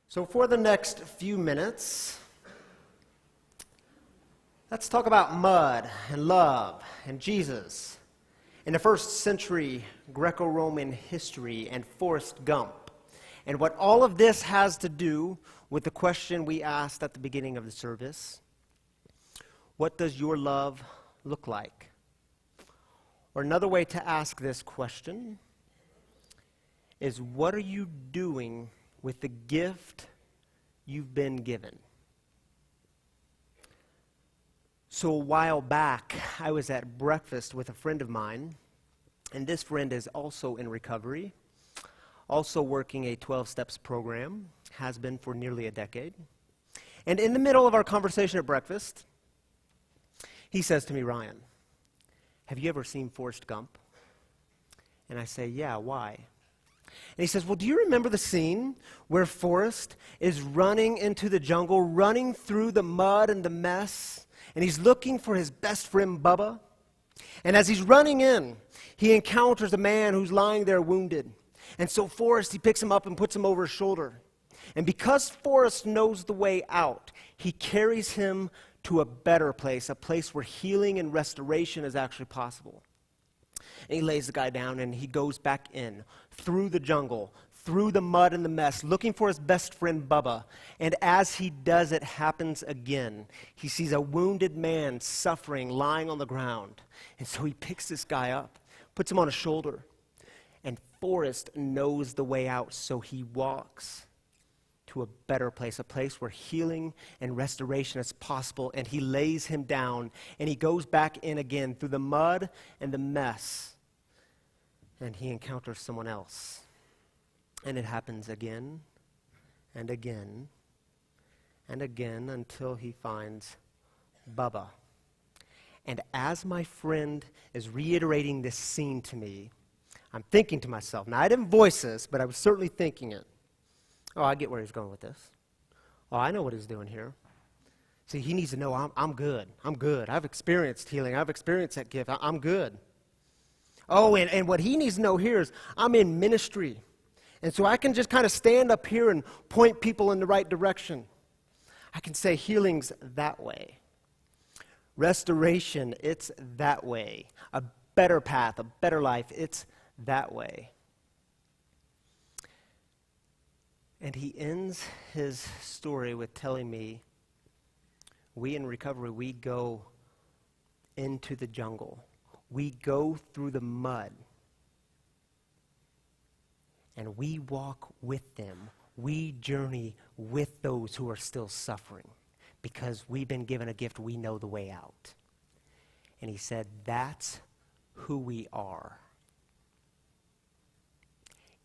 So for the next few minutes, let's talk about mud and love and Jesus in the first century Greco-Roman history and Forrest Gump, and what all of this has to do with the question we asked at the beginning of the service. What does your love look like? Or another way to ask this question is, what are you doing with the gift you've been given? So a while back, I was at breakfast with a friend of mine, and this friend is also in recovery, also working a 12 Steps program, has been for nearly a decade. And in the middle of our conversation at breakfast, he says to me, "Ryan, have you ever seen Forrest Gump?" And I say, "Yeah, why?" And he says, "Well, do you remember the scene where Forrest is running into the jungle, running through the mud and the mess, and he's looking for his best friend Bubba? And as he's running in, he encounters a man who's lying there wounded. And so Forrest, he picks him up and puts him over his shoulder. And because Forrest knows the way out, he carries him to a better place, a place where healing and restoration is actually possible. And he lays the guy down and he goes back in, through the jungle, through the mud and the mess, looking for his best friend Bubba. And as he does, it happens again. He sees a wounded man suffering, lying on the ground. And so he picks this guy up, puts him on his shoulder. And Forrest knows the way out, so he walks to a better place, a place where healing and restoration is possible. And he lays him down, and he goes back in again through the mud and the mess. And he encounters someone else. And it happens again and again and again until he finds Bubba. And as my friend is reiterating this scene to me, I'm thinking to myself, now I didn't voice this, but I was certainly thinking it. Oh, I get where he's going with this. Oh, I know what he's doing here. See, he needs to know I'm good. I'm good. I've experienced healing. I've experienced that gift. I'm good. Oh, and what he needs to know here is I'm in ministry. And so I can just kind of stand up here and point people in the right direction. I can say healing's that way. Restoration, it's that way. A better path, a better life, it's that way. And he ends his story with telling me, we in recovery, we go into the jungle. We go through the mud. And we walk with them. We journey with those who are still suffering. Because we've been given a gift, we know the way out. And he said, that's who we are.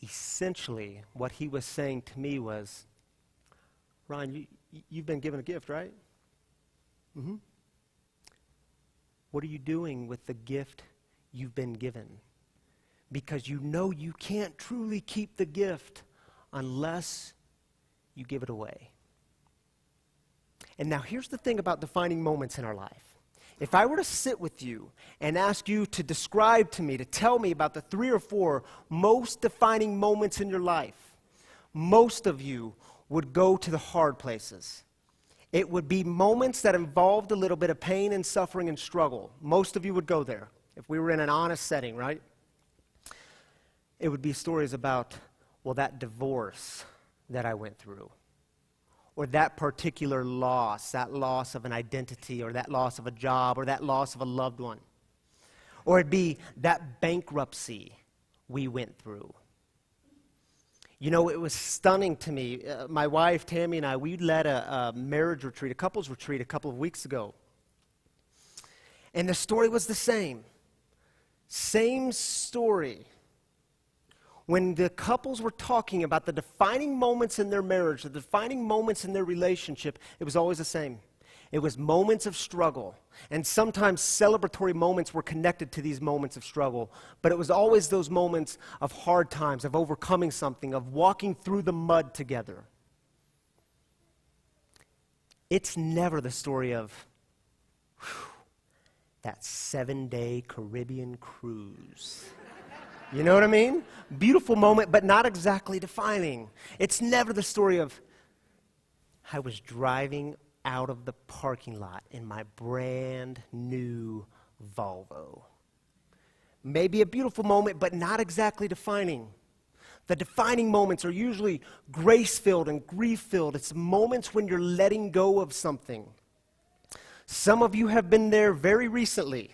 Essentially, what he was saying to me was, Ryan, you've been given a gift, right? Mm-hmm. What are you doing with the gift you've been given? Because you know you can't truly keep the gift unless you give it away. And now here's the thing about defining moments in our life. If I were to sit with you and ask you to describe to me, to tell me about the 3 or 4 most defining moments in your life, most of you would go to the hard places. It would be moments that involved a little bit of pain and suffering and struggle. Most of you would go there if we were in an honest setting, right? It would be stories about, well, that divorce that I went through. Or that particular loss, that loss of an identity, or that loss of a job, or that loss of a loved one. Or it'd be that bankruptcy we went through. You know, it was stunning to me. My wife, Tammy, and I, we led a marriage retreat, a couples retreat a couple of weeks ago. And the story was the same. Same story. When the couples were talking about the defining moments in their marriage, the defining moments in their relationship, it was always the same. It was moments of struggle. And sometimes celebratory moments were connected to these moments of struggle. But it was always those moments of hard times, of overcoming something, of walking through the mud together. It's never the story of that 7-day Caribbean cruise. You know what I mean? Beautiful moment, but not exactly defining. It's never the story of I was driving out of the parking lot in my brand new Volvo. Maybe a beautiful moment, but not exactly defining. The defining moments are usually grace-filled and grief-filled. It's moments when you're letting go of something. Some of you have been there very recently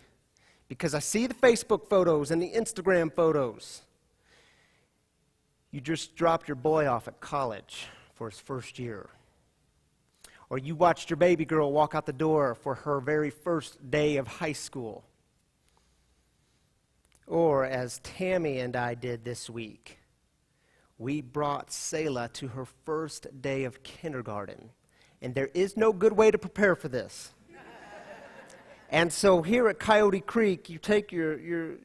because I see the Facebook photos and the Instagram photos. You just dropped your boy off at college for his first year. Or you watched your baby girl walk out the door for her very first day of high school. Or as Tammy and I did this week, we brought Selah to her first day of kindergarten. And there is no good way to prepare for this. And so here at Coyote Creek, you take your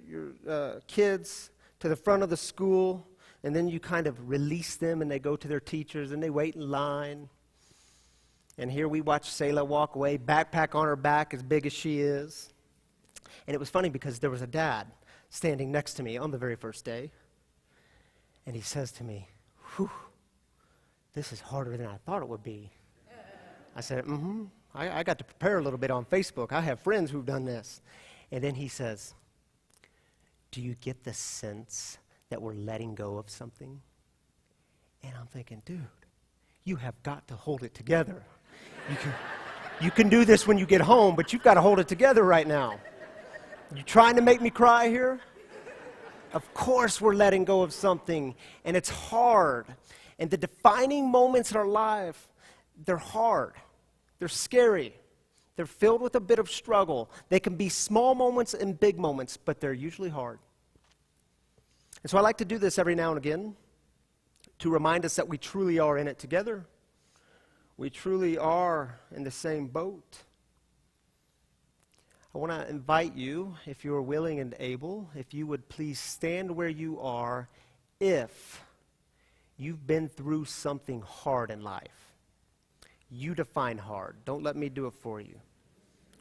kids to the front of the school, and then you kind of release them, and they go to their teachers, and they wait in line. And here we watch Selah walk away, backpack on her back as big as she is. And it was funny because there was a dad standing next to me on the very first day. And he says to me, "Whew, this is harder than I thought it would be." I said, I got to prepare a little bit on Facebook. I have friends who've done this. And then he says, "Do you get the sense that we're letting go of something?" And I'm thinking, dude, you have got to hold it together. You can do this when you get home, but you've got to hold it together right now. You trying to make me cry here? Of course we're letting go of something, and it's hard. And the defining moments in our life, they're hard. They're scary. They're filled with a bit of struggle. They can be small moments and big moments, but they're usually hard. And so I like to do this every now and again to remind us that we truly are in it together. We truly are in the same boat. I want to invite you, if you're willing and able, if you would please stand where you are if you've been through something hard in life. You define hard. Don't let me do it for you.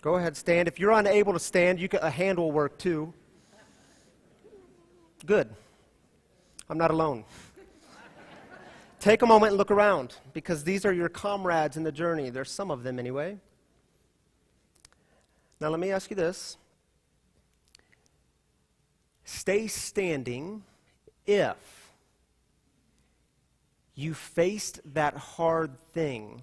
Go ahead, stand. If you're unable to stand, a hand will work too. Good. I'm not alone. Take a moment and look around, because these are your comrades in the journey. There's some of them anyway. Now let me ask you this. Stay standing if you faced that hard thing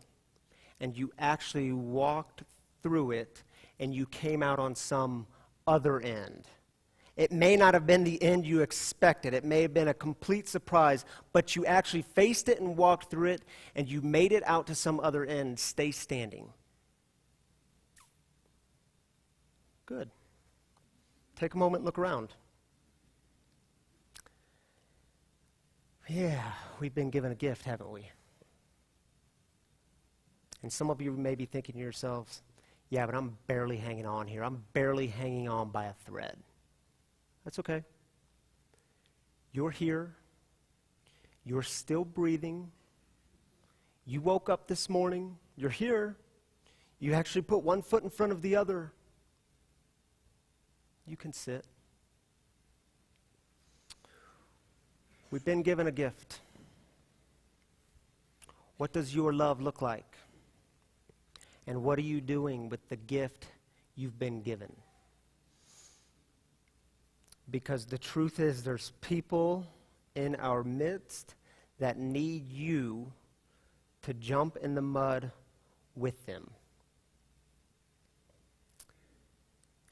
and you actually walked through it and you came out on some other end. It may not have been the end you expected. It may have been a complete surprise, but you actually faced it and walked through it, and you made it out to some other end. Stay standing. Good. Take a moment and look around. Yeah, we've been given a gift, haven't we? And some of you may be thinking to yourselves, yeah, but I'm barely hanging on here. I'm barely hanging on by a thread. That's okay. You're here. You're still breathing. You woke up this morning. You're here. You actually put one foot in front of the other. You can sit. We've been given a gift. What does your love look like? And what are you doing with the gift you've been given? Because the truth is, there's people in our midst that need you to jump in the mud with them.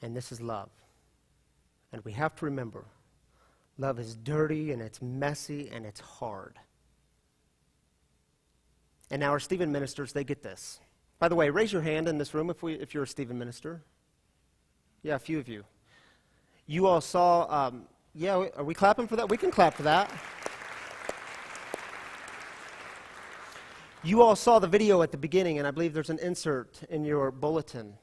And this is love. And we have to remember, love is dirty and it's messy and it's hard. And now our Stephen ministers, they get this. By the way, raise your hand in this room if you're a Stephen minister. Yeah, a few of you. You all saw, are we clapping for that? We can clap for that. You all saw the video at the beginning, and I believe there's an insert in your bulletin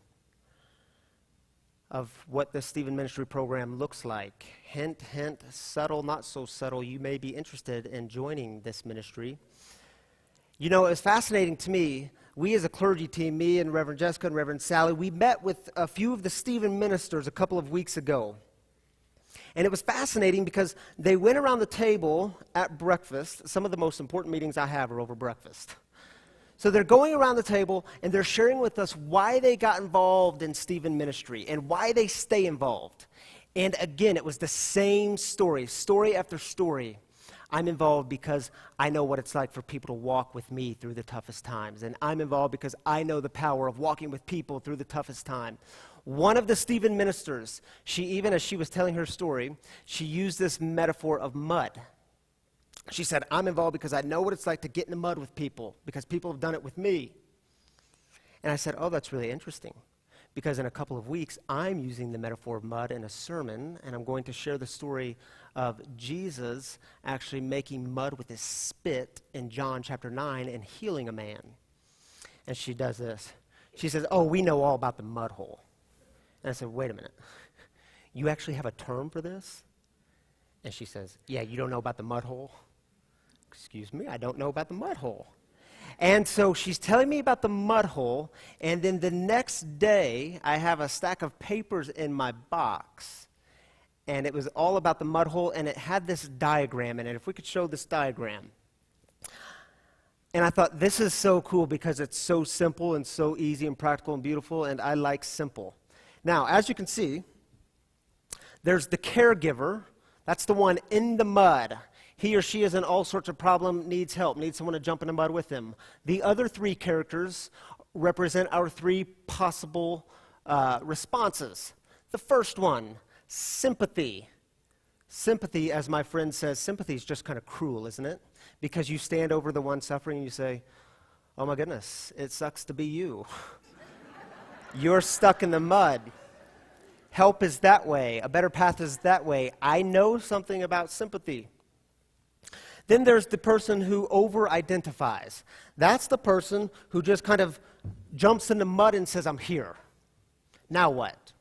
of what the Stephen Ministry program looks like. Hint, hint, subtle, not so subtle. You may be interested in joining this ministry. You know, it's fascinating to me. We as a clergy team, me and Reverend Jessica and Reverend Sally, we met with a few of the Stephen ministers a couple of weeks ago. And it was fascinating because they went around the table at breakfast. Some of the most important meetings I have are over breakfast. So they're going around the table, and they're sharing with us why they got involved in Stephen ministry and why they stay involved. And again, it was the same story after story. I'm involved because I know what it's like for people to walk with me through the toughest times. And I'm involved because I know the power of walking with people through the toughest time. One of the Stephen ministers, she even, as she was telling her story, she used this metaphor of mud. She said, I'm involved because I know what it's like to get in the mud with people, because people have done it with me. And I said, oh, that's really interesting, because in a couple of weeks, I'm using the metaphor of mud in a sermon, and I'm going to share the story of Jesus actually making mud with his spit in John chapter 9 and healing a man. And she does this. She says, oh, we know all about the mud hole. And I said, wait a minute. You actually have a term for this? And she says, yeah, you don't know about the mud hole? Excuse me, I don't know about the mud hole. And so she's telling me about the mud hole, and then the next day, I have a stack of papers in my box, and it was all about the mud hole, and it had this diagram in it. If we could show this diagram. And I thought, this is so cool because it's so simple and so easy and practical and beautiful, and I like simple. Now, as you can see, there's the caregiver. That's the one in the mud. He or she is in all sorts of problem, needs help, needs someone to jump in the mud with them. The other three characters represent our three possible responses. The first one, sympathy. Sympathy, as my friend says, sympathy is just kind of cruel, isn't it? Because you stand over the one suffering and you say, oh my goodness, it sucks to be you. You're stuck in the mud. Help is that way. A better path is that way. I know something about sympathy. Then there's the person who over-identifies. That's the person who just kind of jumps in the mud and says, I'm here. Now what?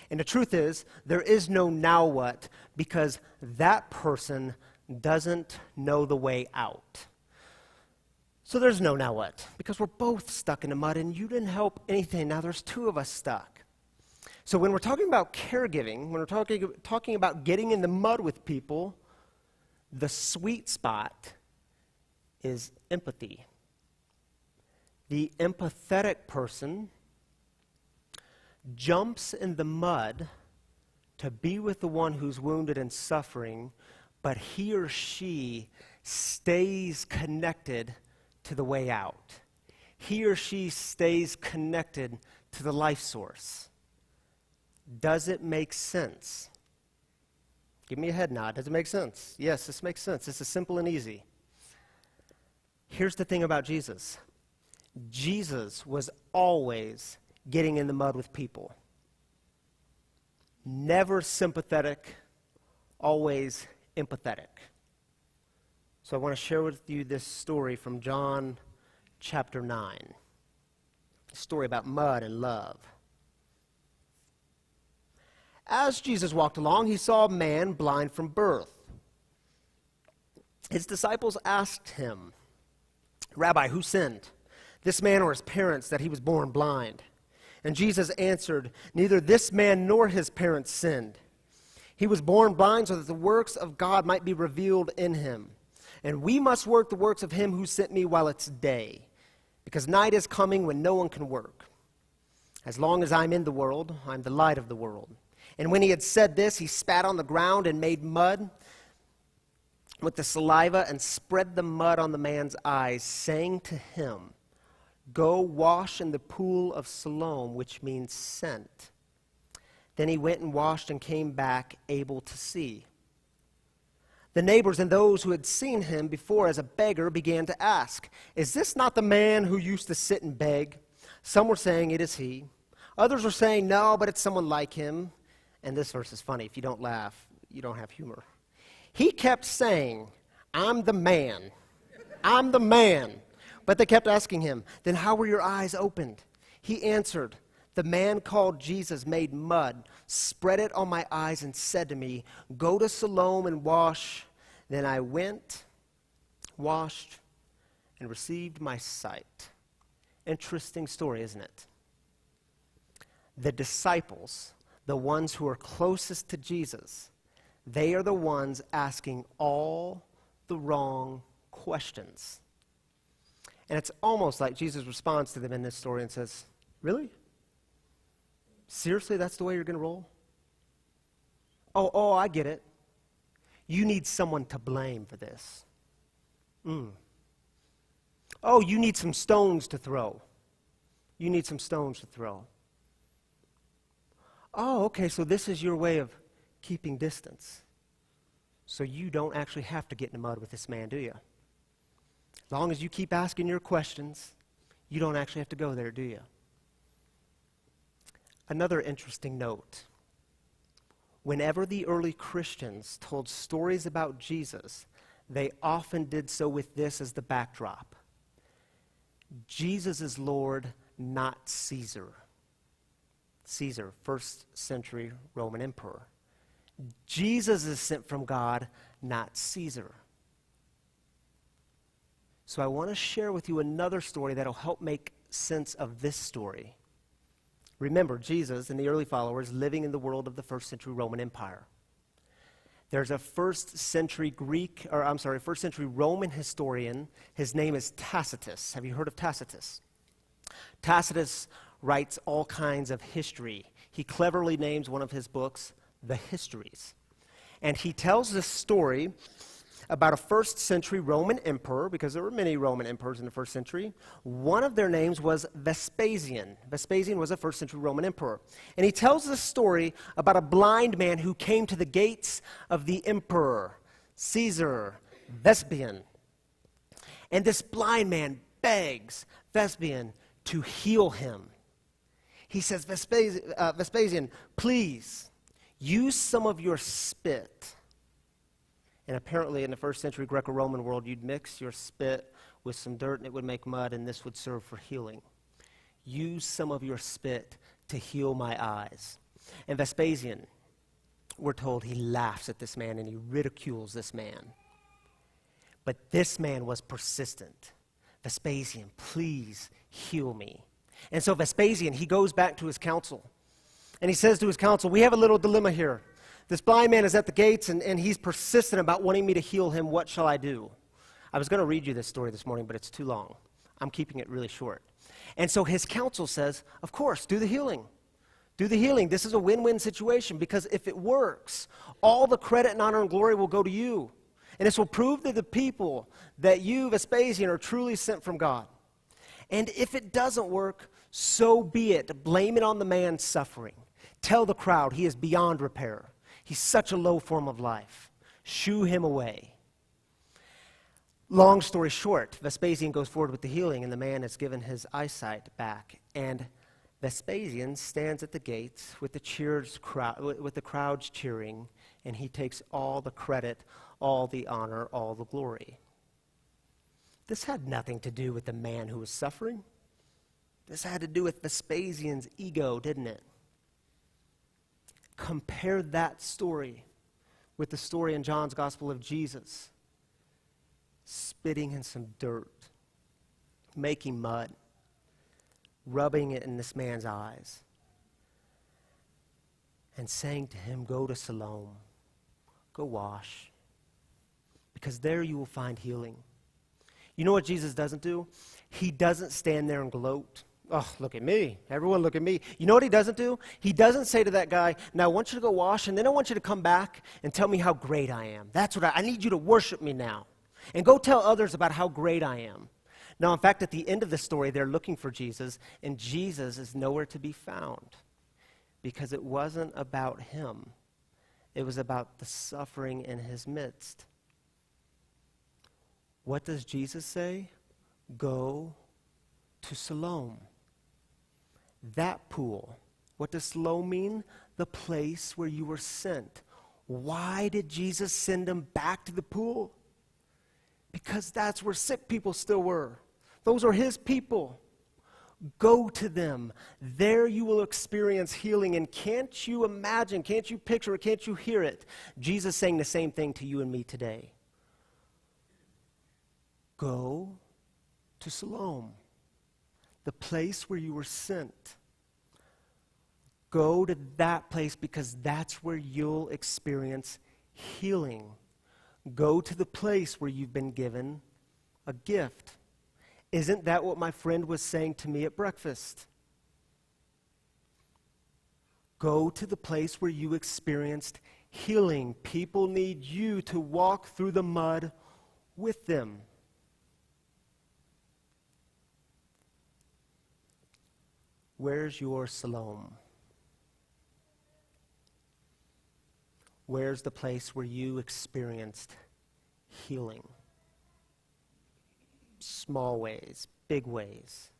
And the truth is, there is no now what, because that person doesn't know the way out. So there's no now what, because we're both stuck in the mud, and you didn't help anything. Now there's two of us stuck. So when we're talking about caregiving, when we're talking about getting in the mud with people, the sweet spot is empathy. The empathetic person jumps in the mud to be with the one who's wounded and suffering, but he or she stays connected to the way out. He or she stays connected to the life source. Does it make sense? Give me a head nod. Does it make sense? Yes, this makes sense. This is simple and easy. Here's the thing about Jesus. Jesus was always getting in the mud with people. Never sympathetic, always empathetic. So I want to share with you this story from John chapter 9. A story about mud and love. As Jesus walked along, he saw a man blind from birth. His disciples asked him, Rabbi, who sinned, this man or his parents, that he was born blind? And Jesus answered, neither this man nor his parents sinned. He was born blind so that the works of God might be revealed in him. And we must work the works of him who sent me while it's day, because night is coming when no one can work. As long as I'm in the world, I'm the light of the world. And when he had said this, he spat on the ground and made mud with the saliva and spread the mud on the man's eyes, saying to him, go wash in the pool of Siloam, which means sent. Then he went and washed and came back able to see. The neighbors and those who had seen him before as a beggar began to ask, is this not the man who used to sit and beg? Some were saying, it is he. Others were saying, no, but it's someone like him. And this verse is funny. If you don't laugh, you don't have humor. He kept saying, I'm the man. I'm the man. But they kept asking him, then how were your eyes opened? He answered, the man called Jesus made mud, spread it on my eyes, and said to me, go to Siloam and wash. Then I went, washed, and received my sight. Interesting story, isn't it? The disciples, the ones who are closest to Jesus, they are the ones asking all the wrong questions. And it's almost like Jesus responds to them in this story and says, really? Seriously, that's the way you're going to roll? Oh, I get it. You need someone to blame for this. Oh, you need some stones to throw. You need some stones to throw. Oh, okay, so this is your way of keeping distance. So you don't actually have to get in the mud with this man, do you? As long as you keep asking your questions, you don't actually have to go there, do you? Another interesting note. Whenever the early Christians told stories about Jesus, they often did so with this as the backdrop. Jesus is Lord, not Caesar. Caesar, first century Roman emperor. Jesus is sent from God, not Caesar. So I want to share with you another story that will help make sense of this story. Remember, Jesus and the early followers living in the world of the first century Roman Empire. There's a first century Roman historian. His name is Tacitus. Have you heard of Tacitus? Tacitus writes all kinds of history. He cleverly names one of his books The Histories. And he tells this story about a first century Roman emperor, because there were many Roman emperors in the first century. One of their names was Vespasian. Vespasian was a first century Roman emperor. And he tells this story about a blind man who came to the gates of the emperor, Caesar, Vespasian. And this blind man begs Vespasian to heal him. He says, Vespasian, please, use some of your spit. And apparently in the first century Greco-Roman world, you'd mix your spit with some dirt and it would make mud, and this would serve for healing. Use some of your spit to heal my eyes. And Vespasian, we're told, he laughs at this man and he ridicules this man. But this man was persistent. Vespasian, please heal me. And so Vespasian, he goes back to his council. And he says to his council, we have a little dilemma here. This blind man is at the gates, and he's persistent about wanting me to heal him. What shall I do? I was going to read you this story this morning, but it's too long. I'm keeping it really short. And so his counsel says, of course, do the healing. Do the healing. This is a win-win situation, because if it works, all the credit and honor and glory will go to you. And this will prove to the people that you, Vespasian, are truly sent from God. And if it doesn't work, so be it. Blame it on the man's suffering. Tell the crowd he is beyond repair. He's such a low form of life. Shoo him away. Long story short, Vespasian goes forward with the healing, and the man is given his eyesight back. And Vespasian stands at the gates with the crowds cheering, and he takes all the credit, all the honor, all the glory. This had nothing to do with the man who was suffering. This had to do with Vespasian's ego, didn't it? Compare that story with the story in John's Gospel of Jesus spitting in some dirt, making mud, rubbing it in this man's eyes, and saying to him, go to Siloam, go wash, because there you will find healing. You know what Jesus doesn't do? He doesn't stand there and gloat. Oh, look at me. Everyone look at me. You know what he doesn't do? He doesn't say to that guy, now I want you to go wash, and then I want you to come back and tell me how great I am. That's what I need you to worship me now. And go tell others about how great I am. Now, in fact, at the end of the story, they're looking for Jesus, and Jesus is nowhere to be found, because it wasn't about him. It was about the suffering in his midst. What does Jesus say? Go to Siloam. That pool. What does Siloam mean? The place where you were sent. Why did Jesus send them back to the pool? Because that's where sick people still were. Those are his people. Go to them. There you will experience healing. And can't you imagine, can't you picture it, can't you hear it? Jesus saying the same thing to you and me today. Go to Siloam, the place where you were sent. Go to that place, because that's where you'll experience healing. Go to the place where you've been given a gift. Isn't that what my friend was saying to me at breakfast? Go to the place where you experienced healing. People need you to walk through the mud with them. Where's your Siloam? Where's the place where you experienced healing? Small ways, big ways.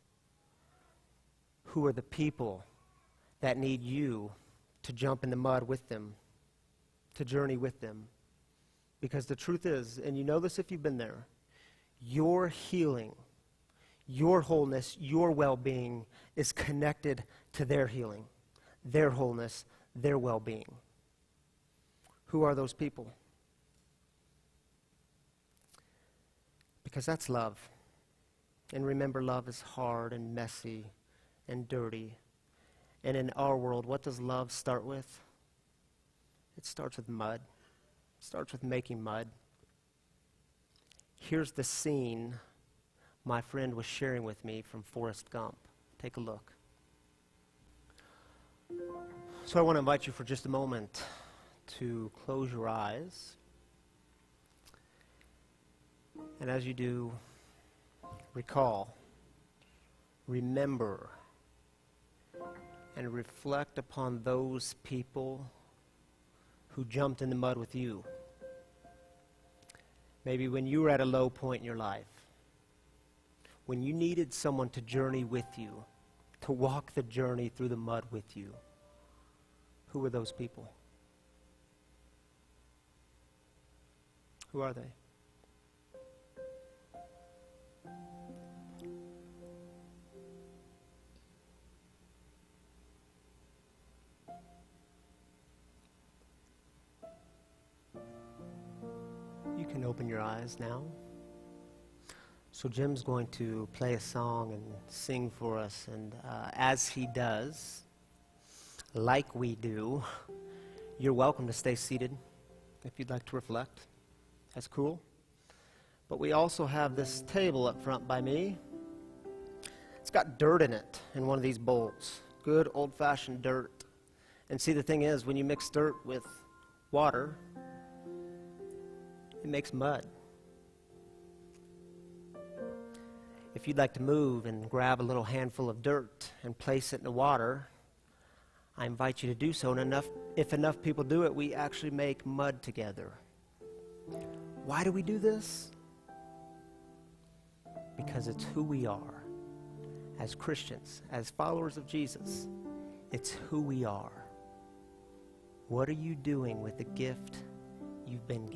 Who are the people that need you to jump in the mud with them, to journey with them? Because the truth is, and you know this if you've been there, your healing, your wholeness, your well-being is connected to their healing, their wholeness, their well-being. Who are those people? Because that's love. And remember, love is hard and messy and dirty. And in our world, what does love start with? It starts with mud. It starts with making mud. Here's the scene my friend was sharing with me from Forrest Gump. Take a look. So I want to invite you for just a moment to close your eyes. And as you do, recall, remember, and reflect upon those people who jumped in the mud with you. Maybe when you were at a low point in your life, when you needed someone to journey with you, to walk the journey through the mud with you. Who were those people? Who are they? You can open your eyes now. So Jim's going to play a song and sing for us, and as he does, like we do, you're welcome to stay seated if you'd like to reflect. That's cool. But we also have this table up front by me. It's got dirt in it in one of these bowls. Good old-fashioned dirt. And see, the thing is, when you mix dirt with water, it makes mud. If you'd like to move and grab a little handful of dirt and place it in the water, I invite you to do so. And if enough people do it, we actually make mud together. Why do we do this? Because it's who we are as Christians, as followers of Jesus. It's who we are. What are you doing with the gift you've been given?